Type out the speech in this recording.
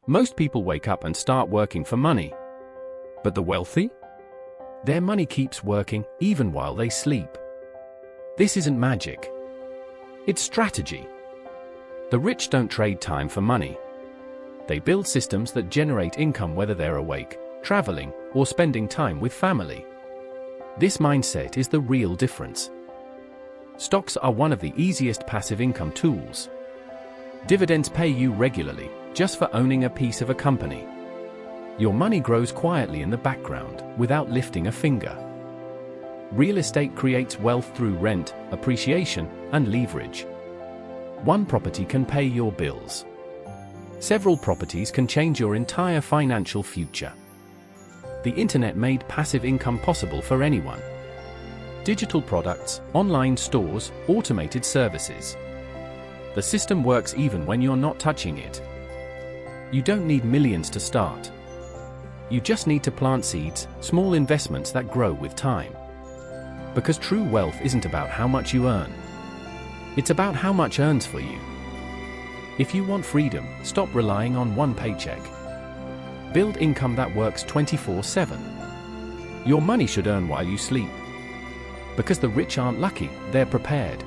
Most people wake up and start working for money. But the wealthy? Their money keeps working even while they sleep. This isn't magic. It's strategy. The rich don't trade time for money. They build systems that generate income whether they're awake, traveling, or spending time with family. This mindset is the real difference. Stocks are one of the easiest passive income tools. Dividends pay you regularly, just for owning a piece of a company. Your money grows quietly in the background, without lifting a finger. Real estate creates wealth through rent, appreciation, and leverage. One property can pay your bills. Several properties can change your entire financial future. The internet made passive income possible for anyone. Digital products, online stores, automated services. The system works even when you're not touching it. You don't need millions to start. You just need to plant seeds, small investments that grow with time. Because true wealth isn't about how much you earn. It's about how much earns for you. If you want freedom, stop relying on one paycheck. Build income that works 24/7. Your money should earn while you sleep. Because the rich aren't lucky, they're prepared.